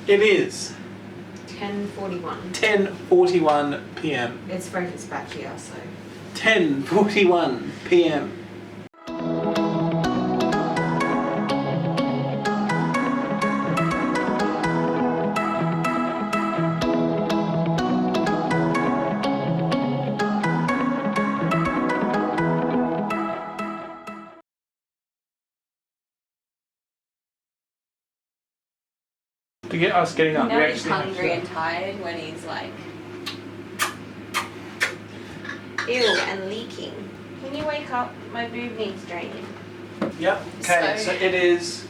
It is 10:41. 10:41 p.m. It's breakfast back here, so. 10:41 p.m. To get us getting up, You know we he's actually have hungry to- and tired when he's like, ew, and leaking. When you wake up, my boob needs draining. Yep. Okay, so it is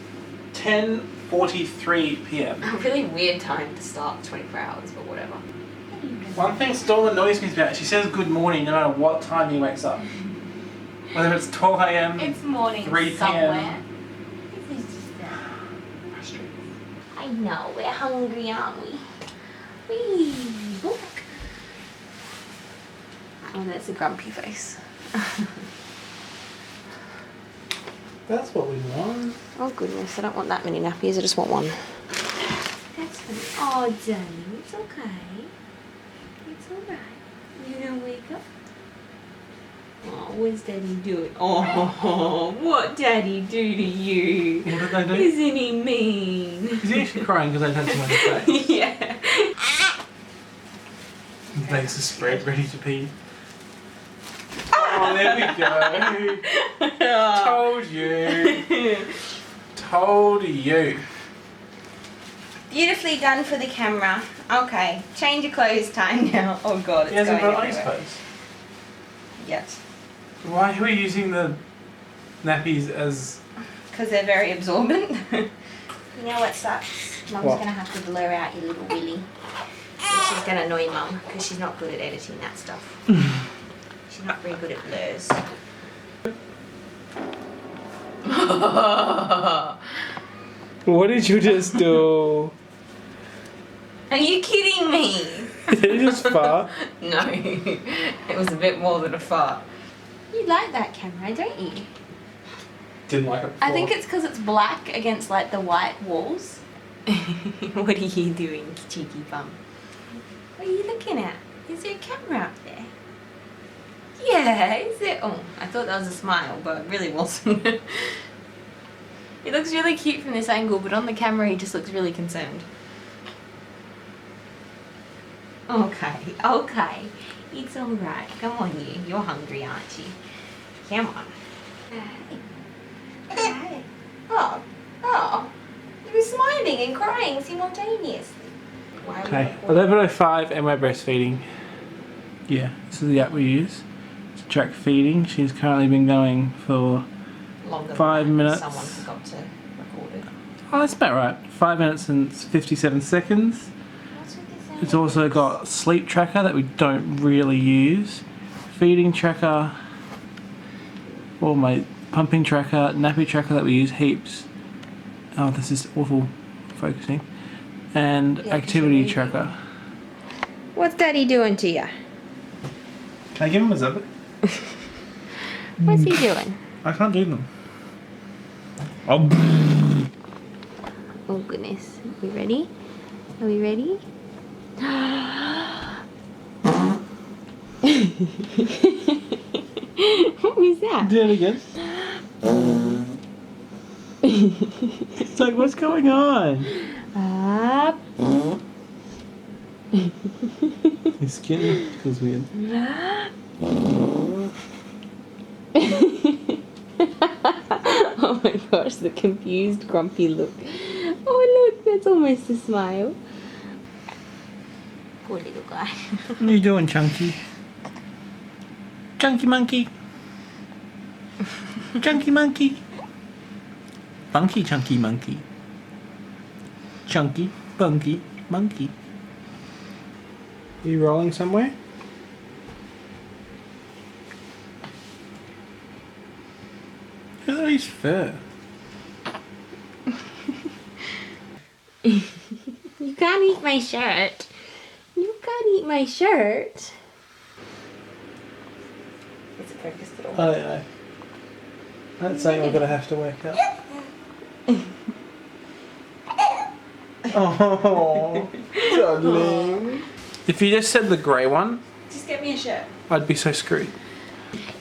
10:43 p.m. A really weird time to start 24 hours, but whatever. One thing still annoys me about it, she says good morning no matter what time he wakes up. Whether it's 12 a.m. It's morning 3 p.m. somewhere. I know, we're hungry, aren't we? Wee, look. Oh, that's a grumpy face. That's what we want. Oh goodness, I don't want that many nappies, I just want one. That's funny. Oh, darling, it's okay. It's alright. You gonna wake up? Oh, what's Daddy doing? Oh, what Daddy do to you? What did they do? Isn't he mean? Is he actually crying because they've had too much face? Yeah. His legs are spread, ready to pee. Oh, there we go. Told you. Told you. Beautifully done for the camera. Okay, change your clothes time now. Oh god, it's He hasn't going got ice everywhere. clothes. Yet. Why are we using the nappies as... Because they're very absorbent. You know what sucks? Mum's What? going to have to blur out your little willy. Which is going to annoy Mum because she's not good at editing that stuff. She's not very good at blurs. What did you just do? Are you kidding me? Did you just fart? No, it was a bit more than a fart. You like that camera, don't you? Didn't like it before. I think it's because it's black against like the white walls. What are you doing, cheeky bum? What are you looking at? Is there a camera up there? Yeah, is it? Oh, I thought that was a smile, but it really wasn't. He looks really cute from this angle, but on the camera he just looks really concerned. Okay, okay. It's alright. Come on, you. You're hungry, aren't you? Come on. Hey. Oh, oh. You were smiling and crying simultaneously. Why are Okay, you recording? 11:05 and we're breastfeeding. Yeah, this is the app we use to track feeding. She's currently been going for Longer than 5 that. minutes. Someone forgot to record it. Oh, that's about right. 5 minutes and 57 seconds. What's with this? It's also got sleep tracker that we don't really use, feeding tracker, all my pumping tracker, nappy tracker that we use heaps. Oh, this is awful focusing. And Yeah, activity you're reading. tracker. What's Daddy doing to you? Can I give him a zip? What's he doing? I can't do them. Oh. Oh goodness. Are we ready? Are we ready? What was that? Do it again. It's like, what's going on? Up. His skin feels weird. Oh my gosh, the confused, grumpy look. Oh look, that's almost a smile. Poor little guy. What are you doing, Chunky? Chunky monkey. Chunky monkey. Funky chunky monkey. Chunky, funky monkey. Are you rolling somewhere? Look at his fur. You can't eat my shirt. You can't eat my shirt. Is it focused at all? I don't know. That's saying I'm gonna have to wake up. Oh, darling. If you just said the grey one, Just get me a shirt. I'd be so screwed.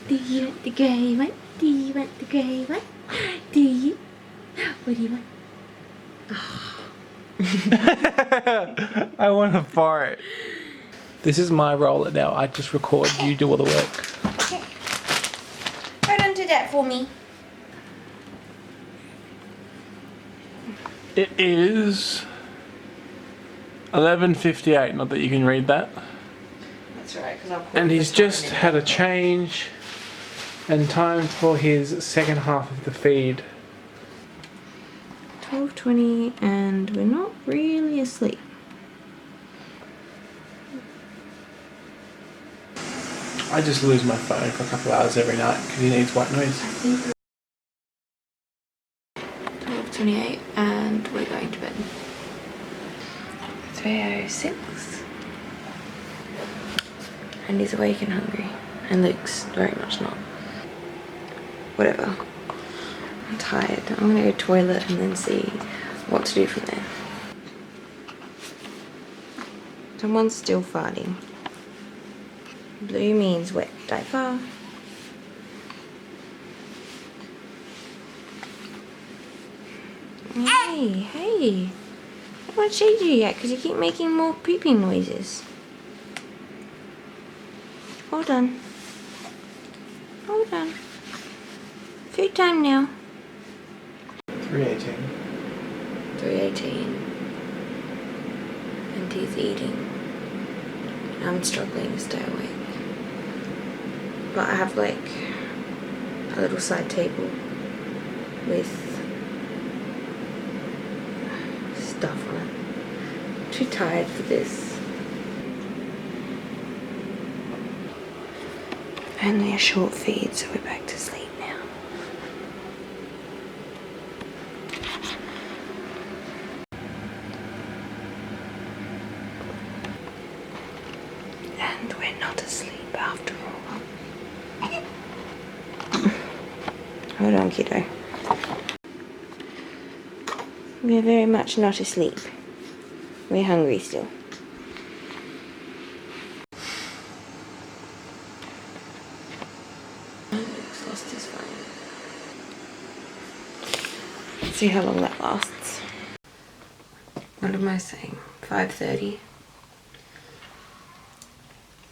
Do you want the grey one? Do you want the grey one? Do you? What do you want? I want to fart. This is my roller now. I just record, you do all the work. Okay. Hold on to that for me. It is 11:58, not that you can read that. That's right, because I'll put And he's the just time in. had a change and time for his second half of the feed. 12:20 and we're not really asleep. I just lose my phone for a couple of hours every night because he needs white noise. 12:28 and we're going to bed. 3:06 and he's awake and hungry and Luke's very much not. Whatever. I'm tired. I'm gonna go toilet and then see what to do from there. Someone's still farting. Blue means wet diaper. Hey, I haven't shade you yet because you keep making more pooping noises. Hold on. Food time now. 3:18. 3:18 and he's eating. I'm struggling to stay awake. But I have like a little side table with stuff on it. Too tired for this. Only a short feed, so we're back to sleep now. And we're not asleep after all. Hold on, kiddo. We're very much not asleep. We're hungry still. Luke's lost his phone. Let's see how long that lasts. What am I saying? 5:30.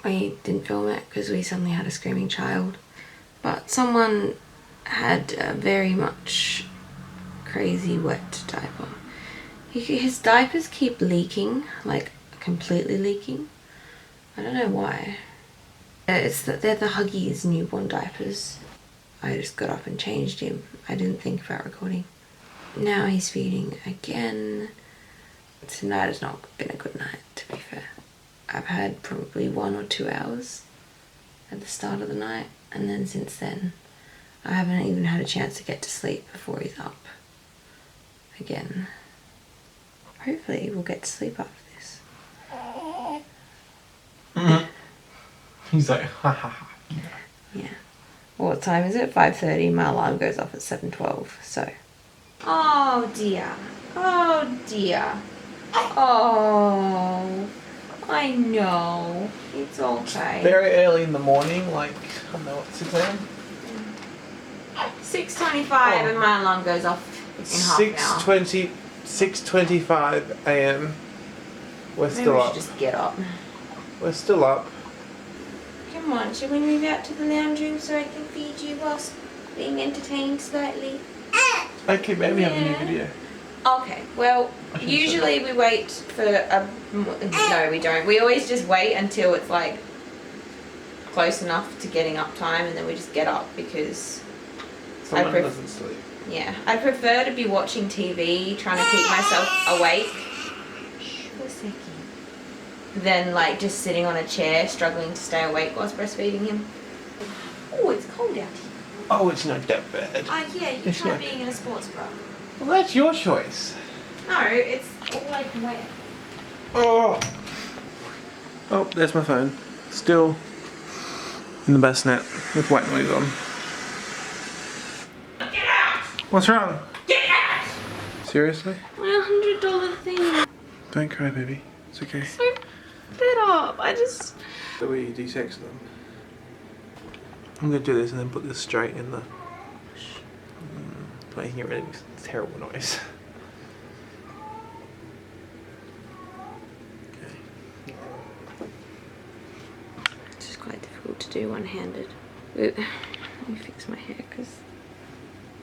We didn't film it because we suddenly had a screaming child, but someone had a very much crazy wet diaper. His diapers keep leaking, like completely leaking. I don't know why. It's that they're the Huggies newborn diapers. I just got up and changed him. I didn't think about recording. Now he's feeding again. Tonight has not been a good night, to be fair. I've had probably 1 or 2 hours at the start of the night, and then since then I haven't even had a chance to get to sleep before he's up again. Hopefully we'll get to sleep after this. He's like, ha ha ha. Yeah. Well, what time is it? 5:30. My alarm goes off at 7:12, so. Oh dear. Oh dear. Oh. I know. It's okay. Very early in the morning, like, I don't know what, 6 a.m.? 6:25 and my alarm goes off in half an hour. 6:25 a.m. We're Maybe still we up. should just get up. We're still up. Come on, shall we move out to the lounge room so I can feed you whilst being entertained slightly? Okay, maybe have a new Yeah. video. Okay, well, think usually we wait for no, we don't. We always just wait until it's like close enough to getting up time and then we just get up because Someone doesn't sleep. yeah, I prefer to be watching TV, trying to keep myself awake for a second, than like just sitting on a chair struggling to stay awake whilst breastfeeding him. Oh, it's cold out here. Oh, it's not that bad. Yeah, you It's try not. being in a sports bra. Well, that's your choice. No, it's all like wet. Oh. Oh, there's my phone. Still in the bassinet with white noise on. Get out! What's wrong? Get out! Seriously? My $100 thing. Don't cry, baby. It's okay. So fed up. I just... The way you de-sex them. I'm going to do this and then put this straight in the... making it really makes a terrible noise. Okay. It's just quite difficult to do one-handed. Let me fix my hair because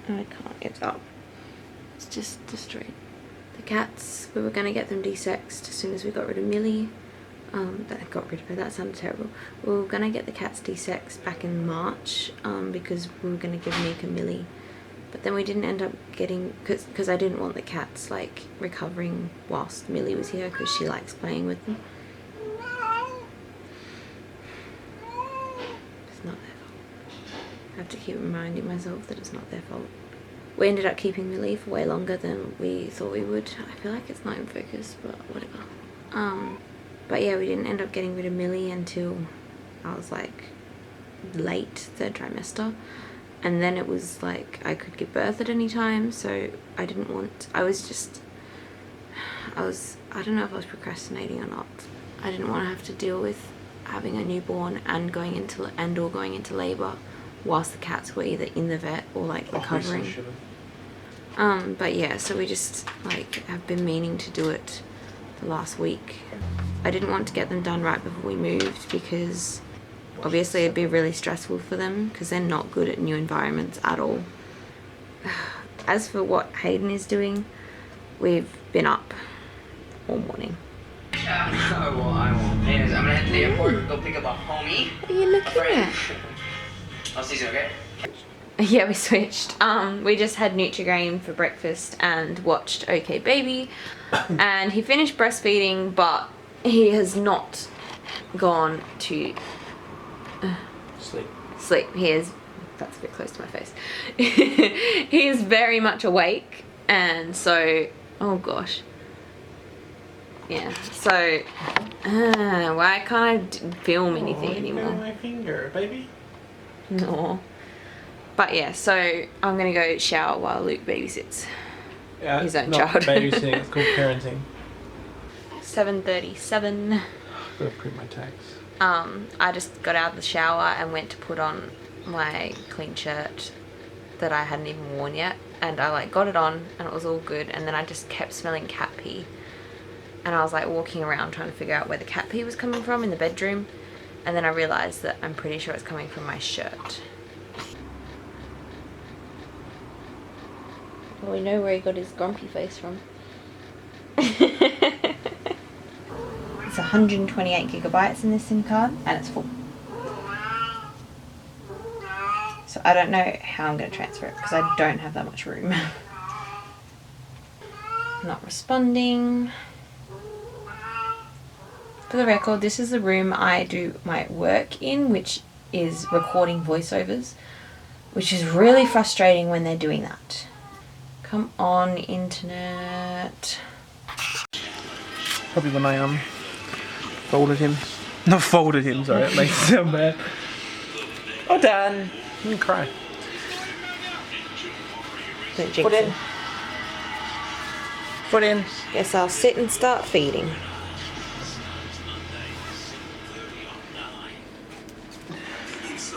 I can't get up. It's just destroyed. The cats, we were going to get them de-sexed as soon as we got rid of Millie. That got rid of her, that sounded terrible. We were going to get the cats de-sexed back in March because we were going to give Mika Millie. But then we didn't end up getting, because I didn't want the cats like recovering whilst Millie was here because she likes playing with them. It's not their fault. I have to keep reminding myself that it's not their fault. We ended up keeping Millie for way longer than we thought we would. I feel like it's not in focus, but whatever. But yeah, we didn't end up getting rid of Millie until I was like late 3rd trimester. And then it was like I could give birth at any time, so I didn't want... I don't know if I was procrastinating or not. I didn't want to have to deal with having a newborn and going into labour whilst the cats were either in the vet or like recovering. But yeah, so we just like have been meaning to do it the last week. I didn't want to get them done right before we moved because obviously it'd be really stressful for them because they're not good at new environments at all. As for what Hayden is doing, we've been up all morning. Oh, well, I won't. Anyways, I'm gonna head to the airport, go pick up a homie. What are you looking at? I'll see you soon, okay? Yeah, we switched. We just had Nutri-Grain for breakfast and watched OK Baby. And he finished breastfeeding, but he has not gone to sleep. He is, that's a bit close to my face. He is very much awake, and so, oh gosh. Yeah, so, why can't I film anything anymore? My finger, baby. No. But yeah, so I'm gonna go shower while Luke babysits his own not child. babysitting, it's called parenting. 7:37. Gotta print my tags. I just got out of the shower and went to put on my clean shirt that I hadn't even worn yet, and I like got it on and it was all good, and then I just kept smelling cat pee, and I was like walking around trying to figure out where the cat pee was coming from in the bedroom, and then I realized that I'm pretty sure it's coming from my shirt. Well, we know where he got his grumpy face from. It's 128 gigabytes in this SIM card and it's full. So I don't know how I'm going to transfer it because I don't have that much room. Not responding. For the record, this is the room I do my work in, which is recording voiceovers, which is really frustrating when they're doing that. Come on, internet. Probably when I folded him. Not folded him, sorry, it makes it sound bad. Oh, Dan. You can cry. Don't jinx it. Foot in. Guess I'll sit and start feeding.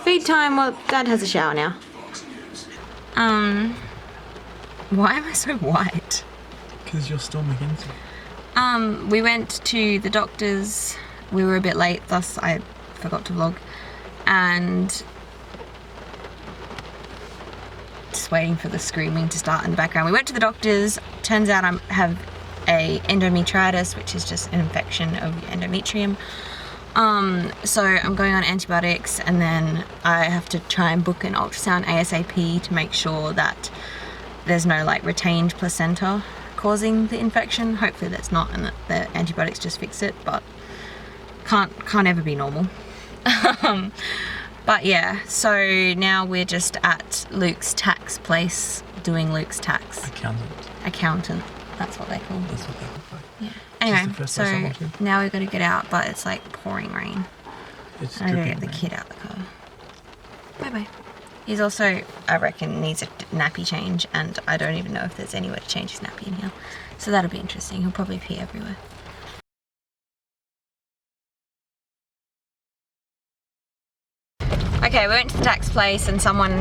Feed time. Well, Dad has a shower now. Why am I so white? Because you're still McKinsey. We went to the doctor's. We were a bit late, thus I forgot to vlog. And just waiting for the screaming to start in the background. We went to the doctor's. Turns out I have a endometritis, which is just an infection of your endometrium. So I'm going on antibiotics, and then I have to try and book an ultrasound ASAP to make sure that there's no like retained placenta causing the infection. Hopefully that's not, and that the antibiotics just fix it, but can't ever be normal. But yeah, so now we're just at Luke's tax place doing Luke's tax. Accountant, that's what they call it. That's what they look like. Yeah. Anyway, so now we've got to get out, but it's like pouring rain. It's I gotta get the kid out the car. Bye bye. He's also, I reckon, needs a nappy change, and I don't even know if there's anywhere to change his nappy in here. So that'll be interesting. He'll probably pee everywhere. Okay, we went to the tax place and someone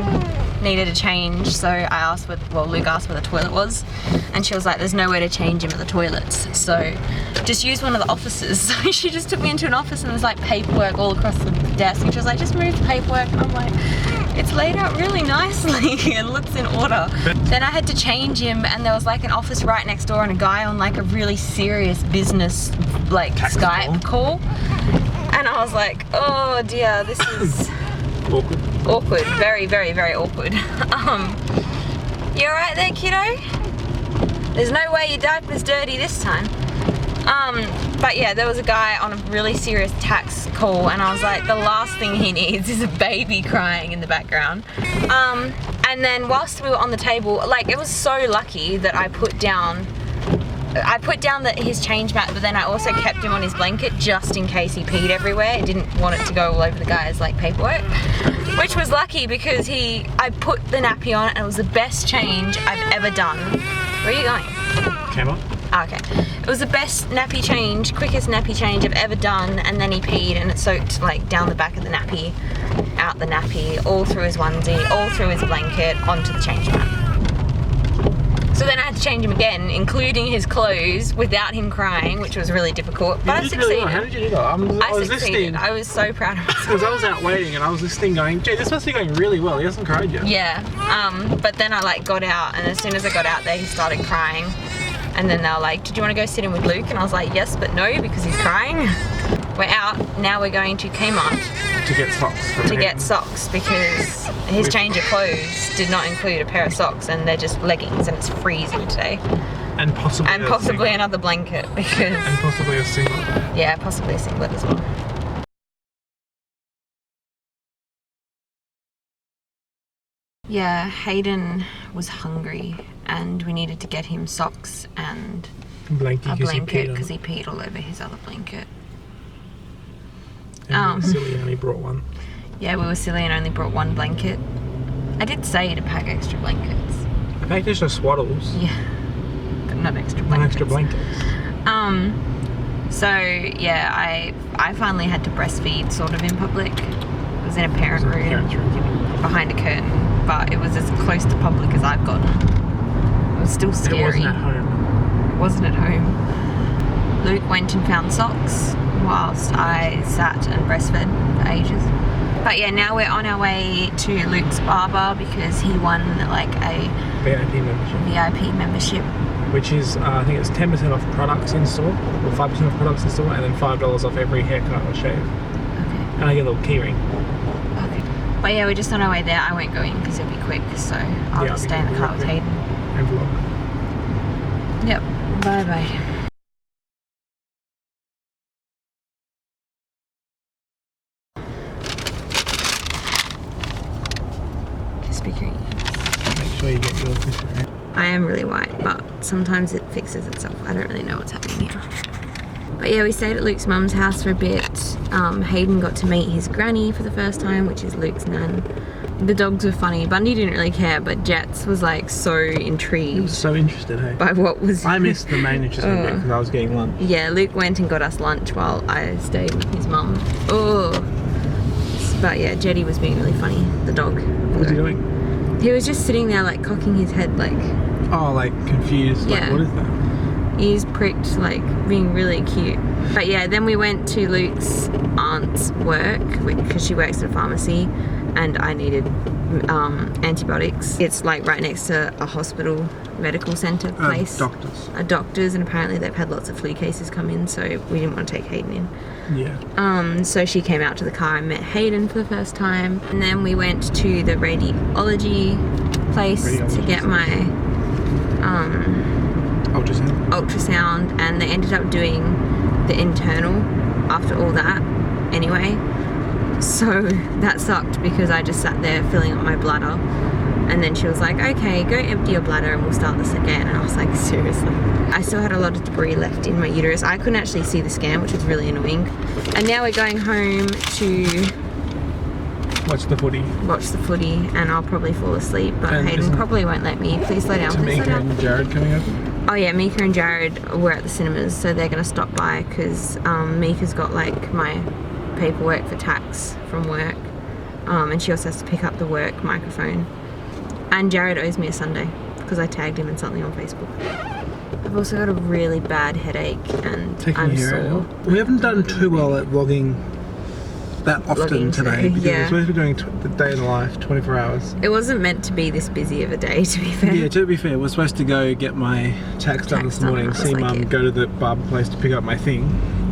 needed a change, so I asked Luke asked where the toilet was, and she was like, there's nowhere to change him at the toilets, so just use one of the offices. So she just took me into an office and there's like paperwork all across the desk, and she was like, just move the paperwork, and I'm like, it's laid out really nicely and looks in order. Then I had to change him, and there was like an office right next door and a guy on like a really serious business like Tax Skype call. And I was like, oh dear, this is awkward. Very, very, very awkward. You alright there, kiddo? There's no way your diaper's dirty this time. But yeah, there was a guy on a really serious tax call, and I was like, the last thing he needs is a baby crying in the background. And then whilst we were on the table, like, it was so lucky that I put down his change mat, but then I also kept him on his blanket just in case he peed everywhere. I didn't want it to go all over the guy's like paperwork, which was lucky because I put the nappy on and it was the best change I've ever done. Where are you going? Came on. Oh, okay. It was the best nappy change, quickest nappy change I've ever done, and then he peed and it soaked like down the back of the nappy, out the nappy, all through his onesie, all through his blanket, onto the change mat. So then I had to change him again, including his clothes, without him crying, which was really difficult. But I succeeded. Really well. How did you do that? I was succeeded. listening. I was so proud of myself. Because I was out waiting and I was listening going, gee, this must be going really well. He hasn't cried yet. Yeah. But then I like got out, and as soon as I got out there, he started crying. And then they were like, did you want to go sit in with Luke? And I was like, yes, but no, because he's crying. We're out. Now we're going to Kmart. To get socks. To get socks, because his change of clothes did not include a pair of socks, and they're just leggings, and it's freezing today. And possibly another blanket, because... And possibly a singlet. Yeah, possibly a singlet as well. Yeah, Hayden was hungry, and we needed to get him socks and a blanket because he peed all over his other blanket. And we were silly and only brought one. Yeah, we were silly and only brought one blanket. I did say to pack extra blankets. I packed extra swaddles. Yeah, but not extra blankets. Not extra blankets. So yeah, I finally had to breastfeed sort of in public. It was in a parent room behind a curtain, but it was as close to public as I've gotten. It was still scary. It wasn't at home. It wasn't at home. Luke went and found socks whilst I sat and breastfed for ages. But yeah, now we're on our way to Luke's barber because he won like a VIP membership. Which is, I think it's 10% off products in store, or 5% off products in store, and then $5 off every haircut or shave. Okay. And I get a little key ring. Okay. But yeah, we're just on our way there. I won't go in because it'll be quick, so I'll just stay in the car with Hayden. And vlog. Yep. Bye bye. Make sure you get your fish. I am really white, but sometimes it fixes itself. I don't really know what's happening here. But yeah, we stayed at Luke's mum's house for a bit. Hayden got to meet his granny for the first time, which is Luke's nan. The dogs were funny. Bundy didn't really care, but Jets was like so intrigued. He was so interested, hey? By what was... I missed the main interesting bit because I was getting lunch. Yeah, Luke went and got us lunch while I stayed with his mum. Oh. But yeah, Jetty was being really funny, the dog. What was he doing? He was just sitting there like cocking his head like... Oh, like confused. Yeah. Like, what is that? Ears pricked, like being really cute. But yeah, then we went to Luke's aunt's work because she works at a pharmacy and I needed antibiotics. It's like right next to a hospital medical centre place. Doctors. Doctors, and apparently they've had lots of flu cases come in, so we didn't want to take Hayden in. Yeah. So she came out to the car and met Hayden for the first time. And then we went to the radiology place to get my ultrasound, and they ended up doing the internal after all that anyway. So that sucked because I just sat there filling up my bladder, and then she was like, okay, go empty your bladder and we'll start this again. And I was like, seriously? I still had a lot of debris left in my uterus. I couldn't actually see the scan, which was really annoying. And now we're going home to watch the footy, and I'll probably fall asleep, but and Hayden probably won't let me. Please slow down. Mika and Jared coming over? Oh yeah, Mika and Jared were at the cinemas, so they're going to stop by because Mika's got like my paperwork for tax from work, And she also has to pick up the work microphone. And Jared owes me a Sunday because I tagged him in something on Facebook. I've also got a really bad headache and I'm sore. We haven't done too well at vlogging that often today because we're supposed to be doing the day in the life, 24 hours. It wasn't meant to be this busy of a day, to be fair. Yeah, to be fair, we're supposed to go get my tax done this morning, see Mum, go to the barber place to pick up my thing,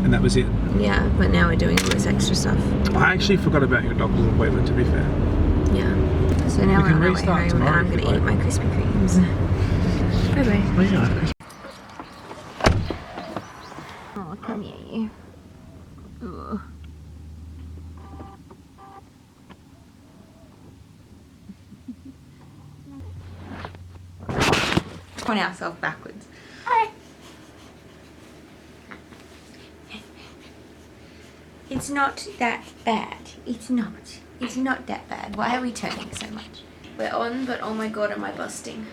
and that was it. Yeah, but now we're doing all this extra stuff. I actually forgot about your doctor's appointment, to be fair. Yeah. So now we're on our way home and I'm going to eat my Krispy Kremes. Bye-bye. Oh, come here, you. Ugh. Point ourselves backwards. It's not that bad. It's not. It's not that bad. Why are we turning so much? We're on, but oh my god, am I busting?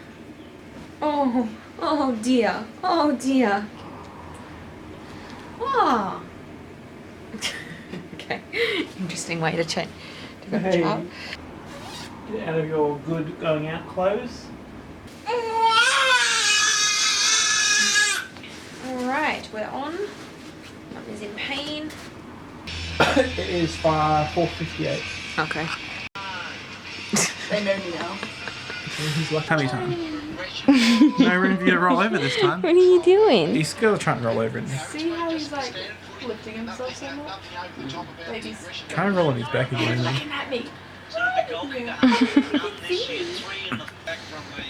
Oh, oh dear. Oh dear. Oh. Okay. Interesting way to change. To go Hey. chop. Get out of your good going out clothes. Alright, we're on. Mum is in pain. It is 4:58. Okay. They know me now. He's like tummy time. No room for you to roll over this time. What are you doing? He's still trying to roll over in there. See how he's like lifting himself so much? Like he's Trying to roll on his back again. looking at me. So the goalie that done this year, 3 in the back from the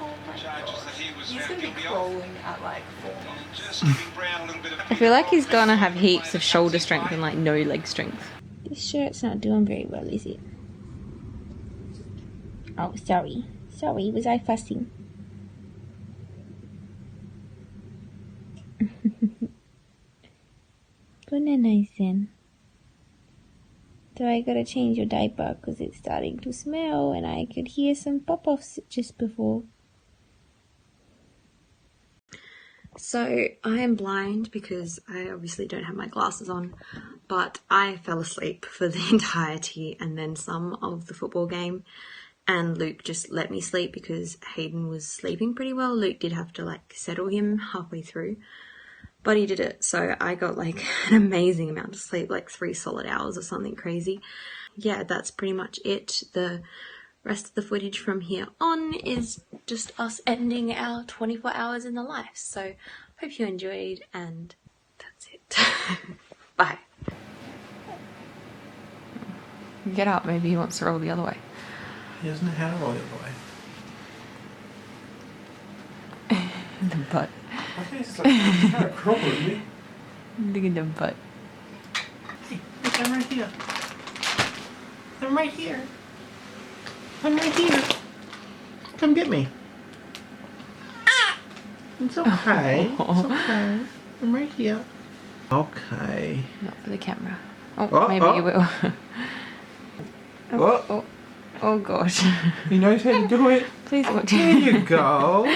Oh my charges god. that he was He's gonna be guilty of. crawling at like 4 And months. just giving Brown a little bit of I feel like he's gonna have heaps of shoulder strength and like no leg strength. This shirt's not doing very well, is it? Oh, sorry. Sorry, was I fussing? Good night then. So I gotta change your diaper because it's starting to smell and I could hear some pop-offs just before. So I am blind because I obviously don't have my glasses on, but I fell asleep for the entirety and then some of the football game, and Luke just let me sleep because Hayden was sleeping pretty well. Luke did have to like settle him halfway through, but he did it. So I got like an amazing amount of sleep, like 3 solid hours or something crazy. Yeah, that's pretty much it. The rest of the footage from here on is just us ending our 24 hours in the life. So hope you enjoyed and that's it. Bye. Get up, maybe he wants to roll the other way. He doesn't know how to roll the other way. The butt. Okay, so he's trying to crawl with me. Look at the butt. Hey, look, I'm right here. I'm right here. I'm right here. Come get me. It's okay. It's okay. I'm right here. Okay. Not for the camera. Oh, Oh, maybe oh. you will. Oh. Oh, oh gosh. He knows how to do it. Please watch There you go.